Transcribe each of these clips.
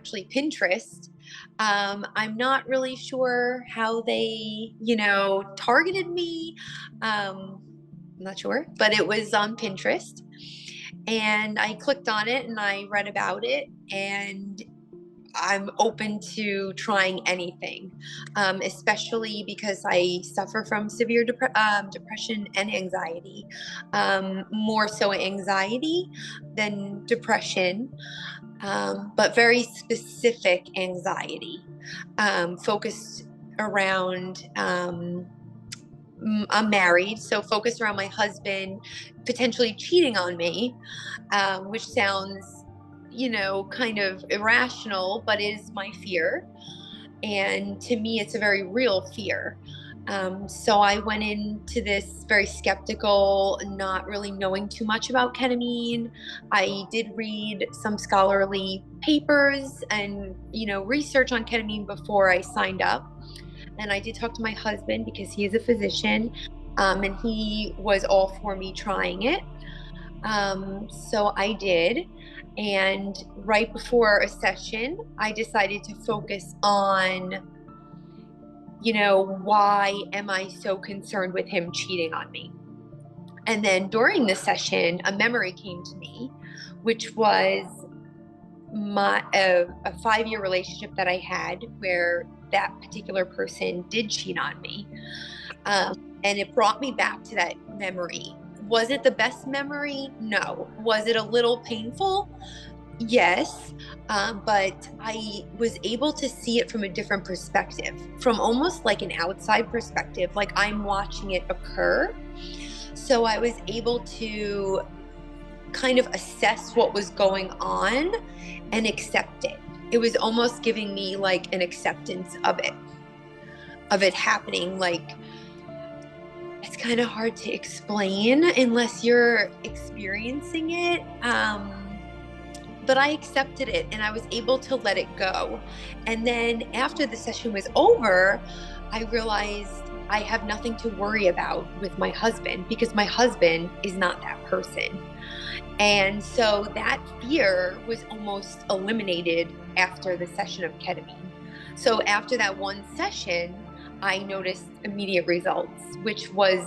actually Pinterest. I'm not really sure how they, targeted me. I'm not sure, but it was on Pinterest. And I clicked on it and I read about it, and I'm open to trying anything, especially because I suffer from severe depression and anxiety, more so anxiety than depression, but very specific anxiety, focused around. I'm married, so focused around my husband potentially cheating on me, which sounds, kind of irrational, but is my fear. And to me, it's a very real fear. So I went into this very skeptical, not really knowing too much about ketamine. I did read some scholarly papers and, research on ketamine before I signed up. And I did talk to my husband because he is a physician, and he was all for me trying it. So I did. And right before a session, I decided to focus on, why am I so concerned with him cheating on me? And then during the session, a memory came to me, which was a 5-year relationship that I had where that particular person did cheat on me. And it brought me back to that memory. Was it the best memory? No. Was it a little painful? Yes. But I was able to see it from a different perspective, from almost like an outside perspective, like I'm watching it occur. So I was able to kind of assess what was going on and accept it. It was almost giving me like an acceptance of it happening. Like, it's kind of hard to explain unless you're experiencing it. But I accepted it and I was able to let it go. And then after the session was over, I realized I have nothing to worry about with my husband because my husband is not that person. And so that fear was almost eliminated after the session of ketamine. So after that one session, I noticed immediate results, which was,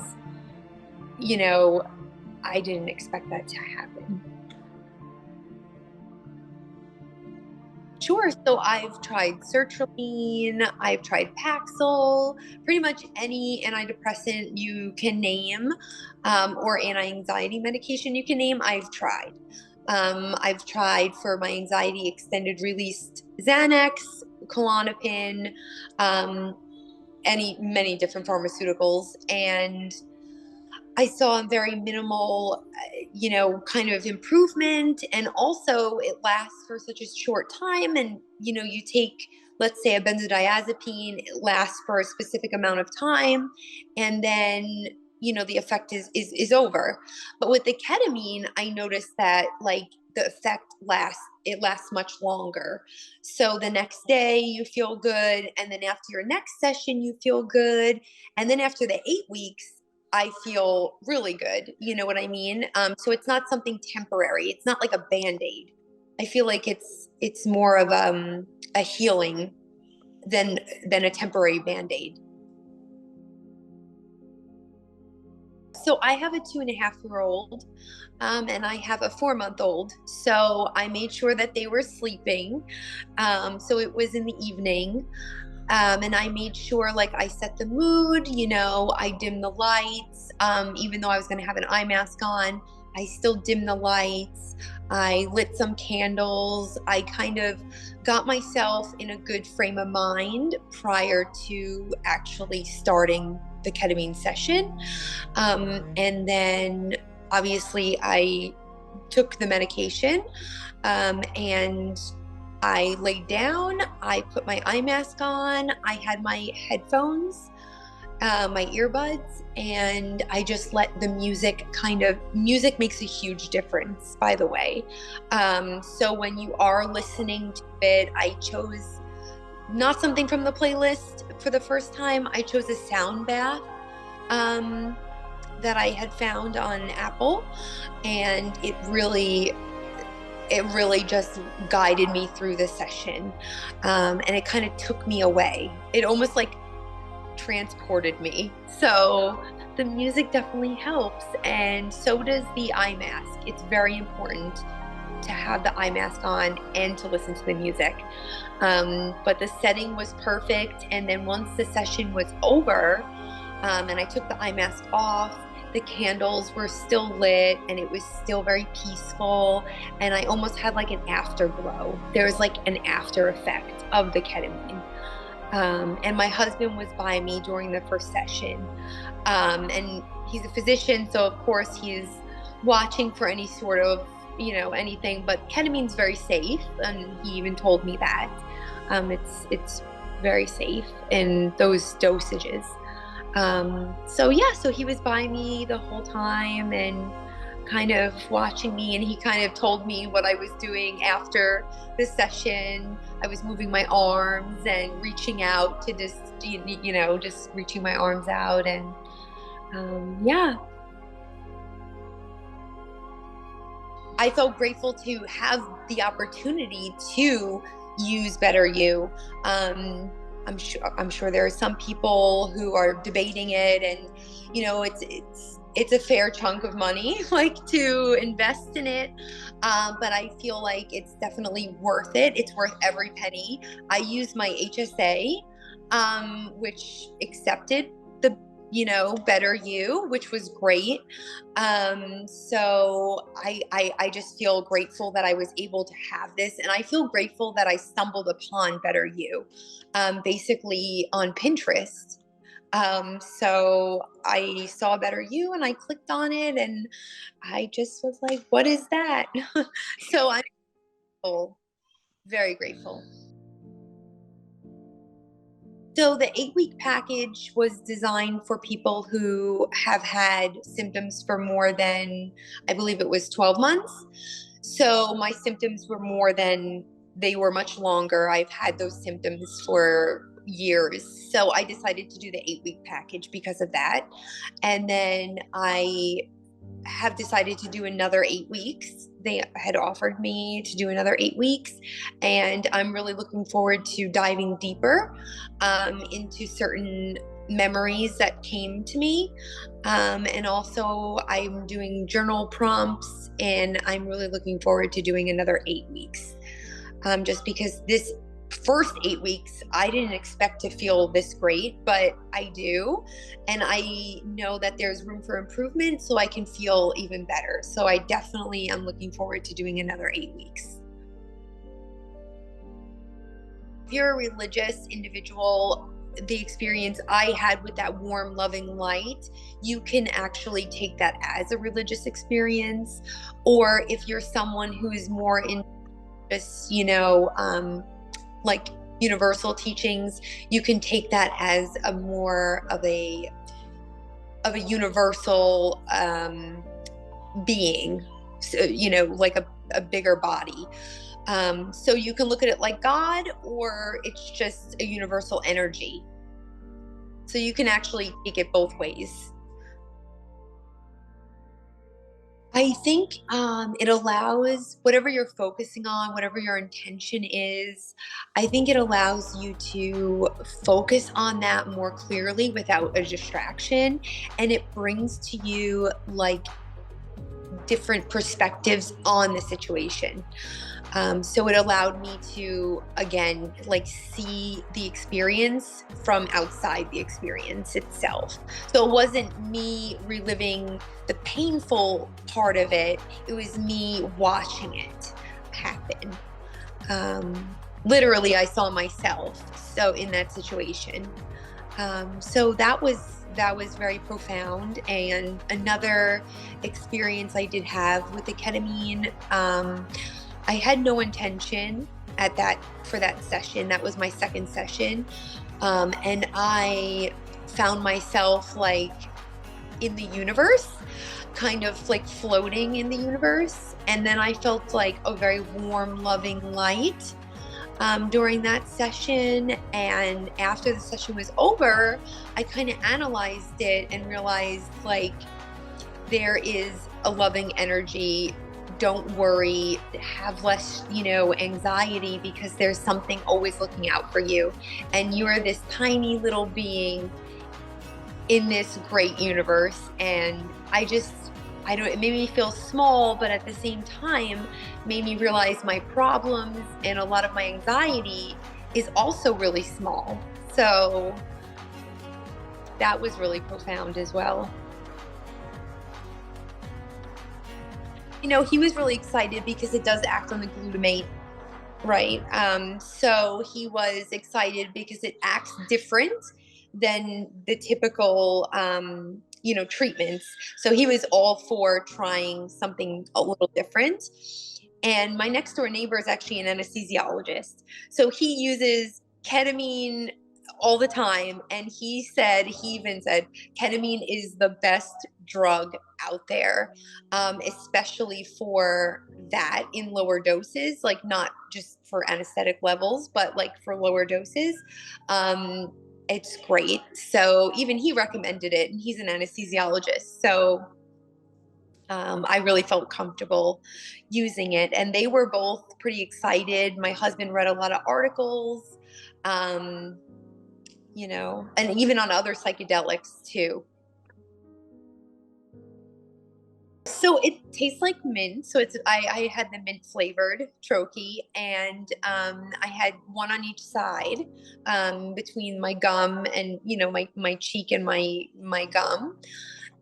I didn't expect that to happen. Sure. So I've tried sertraline, I've tried Paxil, pretty much any antidepressant you can name, or anti-anxiety medication you can name, I've tried. I've tried for my anxiety extended release Xanax, Klonopin, many different pharmaceuticals, and I saw a very minimal, kind of improvement. And also it lasts for such a short time. And, you take, let's say, a benzodiazepine, it lasts for a specific amount of time. And then, the effect is over. But with the ketamine, I noticed that like the effect lasts much longer. So the next day you feel good. And then after your next session, you feel good. And then after the 8 weeks, I feel really good. You know what I mean? So it's not something temporary. It's not like a Band-Aid. I feel like it's more of a healing than a temporary Band-Aid. So I have a 2.5-year-old, and I have a 4-month-old. So I made sure that they were sleeping. So it was in the evening. And I made sure like I set the mood, I dimmed the lights. Even though I was going to have an eye mask on, I still dimmed the lights. I lit some candles. I kind of got myself in a good frame of mind prior to actually starting the ketamine session. And then obviously I took the medication, and I laid down, I put my eye mask on, I had my headphones, my earbuds, and I just let the music music makes a huge difference, by the way. So when you are listening to it, I chose not something from the playlist for the first time. I chose a sound bath that I had found on Apple, and it really it really just guided me through the session. And it kind of took me away. It almost like transported me. So the music definitely helps, and so does the eye mask. It's very important to have the eye mask on and to listen to the music. But the setting was perfect, and then once the session was over, and I took the eye mask off, the candles were still lit and it was still very peaceful, and I almost had like an afterglow. There was like an after effect of the ketamine. And my husband was by me during the first session. And he's a physician, so of course he's watching for any sort of, anything, but ketamine's very safe. And he even told me that. It's very safe in those dosages. So he was by me the whole time and kind of watching me, and he kind of told me what I was doing after the session. I was moving my arms and reaching out to just reaching my arms out, and I felt grateful to have the opportunity to use Better U. I'm sure there are some people who are debating it, and it's a fair chunk of money, like, to invest in it. But I feel like it's definitely worth it. It's worth every penny. I used my HSA, which accepted the, Better U, which was great. So I just feel grateful that I was able to have this. And I feel grateful that I stumbled upon Better U, basically on Pinterest. So I saw Better U and I clicked on it, and I just was like, what is that? So I'm grateful, very grateful. So the 8-week package was designed for people who have had symptoms for more than, I believe it was 12 months. So my symptoms were they were much longer. I've had those symptoms for years. So I decided to do the 8-week package because of that. And then I have decided to do another 8 weeks. They had offered me to do another 8 weeks, and I'm really looking forward to diving deeper into certain memories that came to me. And also I'm doing journal prompts, and I'm really looking forward to doing another 8 weeks. Just because this first 8 weeks, I didn't expect to feel this great, but I do. And I know that there's room for improvement, so I can feel even better. So I definitely am looking forward to doing another 8 weeks. If you're a religious individual, the experience I had with that warm, loving light, you can actually take that as a religious experience. Or if you're someone who is more in just, like universal teachings, you can take that as a more of a universal being, so, like a bigger body. So you can look at it like God, or it's just a universal energy. So you can actually take it both ways. I think it allows whatever you're focusing on, whatever your intention is, I think it allows you to focus on that more clearly without a distraction. And it brings to you like different perspectives on the situation. So it allowed me to, again, like see the experience from outside the experience itself. So it wasn't me reliving the painful part of it. It was me watching it happen. Literally, I saw myself so in that situation. So that was very profound. And another experience I did have with the ketamine, I had no intention for that session. That was my second session. And I found myself like in the universe, kind of like floating in the universe. And then I felt like a very warm, loving light during that session. And after the session was over, I kind of analyzed it and realized like there is a loving energy don't worry, have less, anxiety, because there's something always looking out for you. And you are this tiny little being in this great universe. And it made me feel small, but at the same time made me realize my problems and a lot of my anxiety is also really small. So that was really profound as well. He was really excited because it does act on the glutamate, right? So he was excited because it acts different than the typical, treatments. So he was all for trying something a little different. And my next door neighbor is actually an anesthesiologist. So he uses ketamine all the time. And he even said, ketamine is the best drug out there, especially for that in lower doses, like not just for anesthetic levels, but like for lower doses. It's great. So even he recommended it, and he's an anesthesiologist. So I really felt comfortable using it, and they were both pretty excited. My husband read a lot of articles, and even on other psychedelics too. So it tastes like mint. So I had the mint flavored troche, and I had one on each side, between my gum and my cheek and my gum,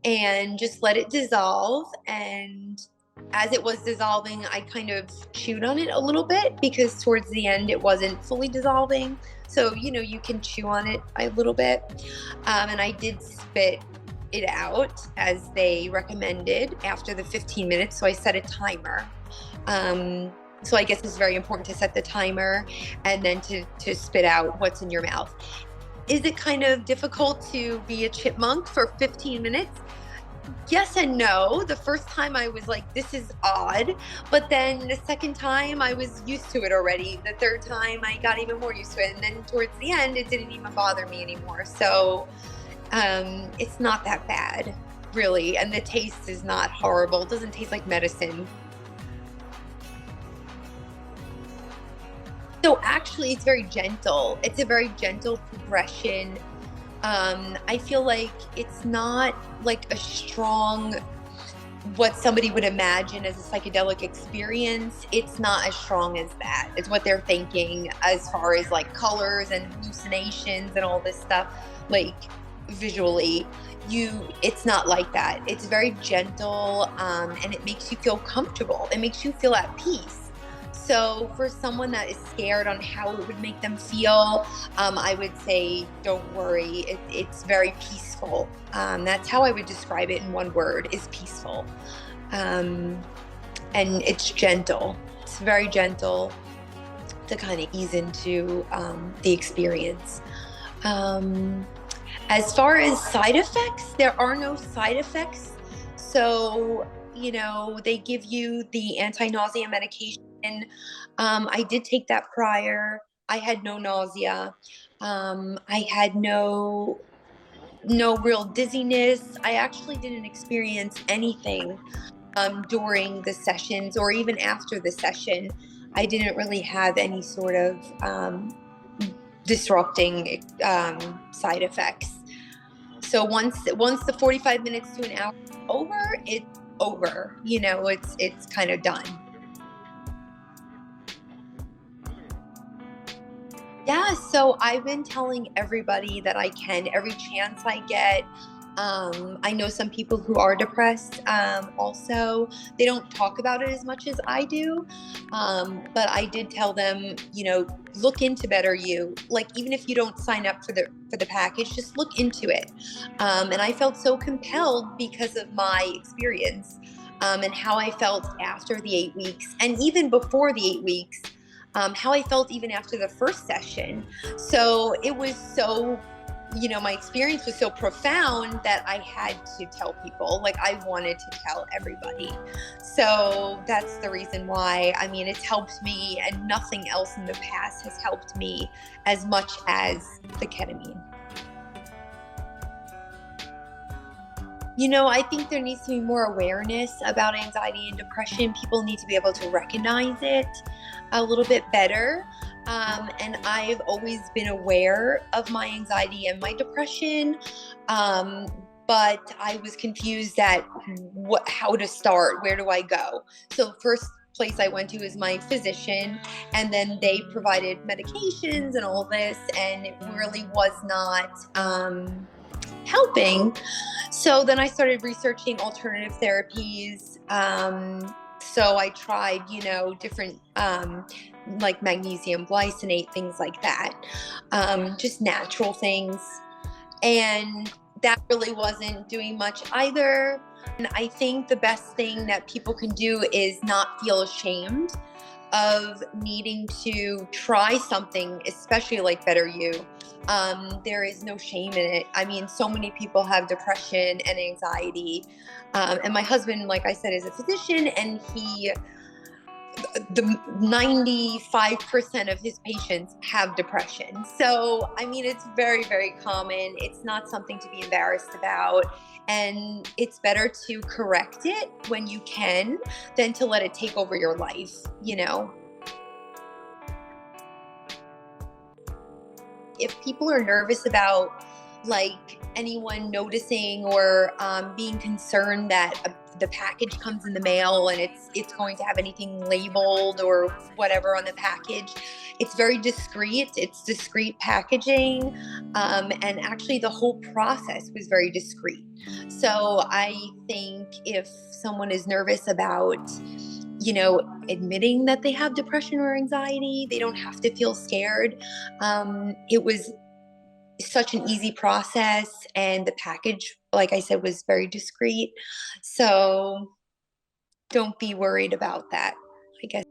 and just let it dissolve. And as it was dissolving, I kind of chewed on it a little bit, because towards the end it wasn't fully dissolving. So you can chew on it a little bit, and I did spit it out as they recommended after the 15 minutes. So I set a timer. So I guess it's very important to set the timer and then to spit out what's in your mouth. Is it kind of difficult to be a chipmunk for 15 minutes? Yes and no. The first time I was like, this is odd. But then the second time I was used to it already. The third time I got even more used to it. And then towards the end, it didn't even bother me anymore. So it's not that bad, really. And the taste is not horrible. It doesn't taste like medicine. So actually, it's very gentle. It's a very gentle progression. I feel like it's not like a strong, what somebody would imagine as a psychedelic experience. It's not as strong as that. It's what they're thinking as far as like colors and hallucinations and all this stuff. Like visually, it's not like that. It's very gentle, and it makes you feel comfortable. It makes you feel at peace. So for someone that is scared on how it would make them feel, I would say, don't worry. It's very peaceful. That's how I would describe it in one word, is peaceful. And it's gentle. It's very gentle to kind of ease into the experience. As far as side effects, there are no side effects. So, they give you the anti-nausea medication. I did take that prior. I had no nausea. I had no real dizziness. I actually didn't experience anything during the sessions, or even after the session. I didn't really have any sort of disrupting side effects. So once the 45 minutes to an hour is over, it's over. It's kind of done. Yeah, so I've been telling everybody that I can, every chance I get. I know some people who are depressed, also. They don't talk about it as much as I do, but I did tell them, look into Better U. Like, even if you don't sign up for the package, just look into it. And I felt so compelled because of my experience, and how I felt after the 8 weeks, and even before the 8 weeks. How I felt even after the first session. So it was so, my experience was so profound that I had to tell people. Like, I wanted to tell everybody. So that's the reason why. I mean, it's helped me, and nothing else in the past has helped me as much as the ketamine. I think there needs to be more awareness about anxiety and depression. People need to be able to recognize it a little bit better. And I've always been aware of my anxiety and my depression. Um, but I was confused at how to start. Where do I go? So first place I went to is my physician, and then they provided medications and all this, and it really was not helping. So then I started researching alternative therapies. So I tried, different like magnesium glycinate, things like that, just natural things. And that really wasn't doing much either. And I think the best thing that people can do is not feel ashamed of needing to try something, especially like Better You. There is no shame in it. I mean, so many people have depression and anxiety. And my husband, like I said, is a physician, and the 95% of his patients have depression. So, I mean, it's very, very common. It's not something to be embarrassed about. And it's better to correct it when you can than to let it take over your life. If people are nervous about like anyone noticing or being concerned that the package comes in the mail and it's going to have anything labeled or whatever on the package, it's very discreet. It's discreet packaging, and actually the whole process was very discreet. So I think if someone is nervous about admitting that they have depression or anxiety, they don't have to feel scared. It was such an easy process, and the package, like I said, was very discreet. So don't be worried about that, I guess.